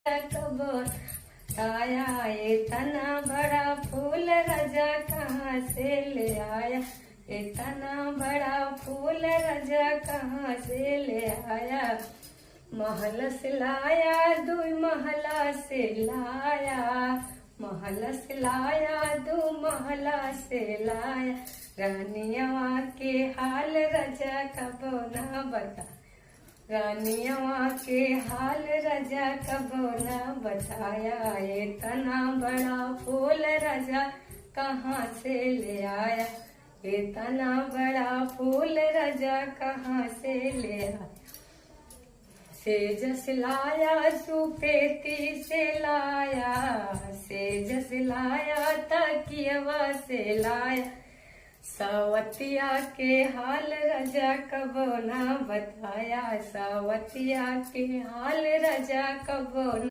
कबो आया, इतना बड़ा फूल राजा कहाँ से ले आया, इतना बड़ा फूल राजा कहाँ से ले आया। महल से लाया, दू महला से लाया, महल से लाया, दू महला से लाया। रानिया के हाल राजा कबो ना बता, रानिया के हाल राजा कबो ना बताया। इतना बड़ा फूल राजा कहाँ से ले आया, इतना बड़ा फूल राजा कहाँ से ले आया। सेज से लाया, सुपेती से लाया, सेज से लाया, तकियवा से लाया। सावतिया के हाल राजा कबो ना बताया, सावतिया के हाल राजा कबो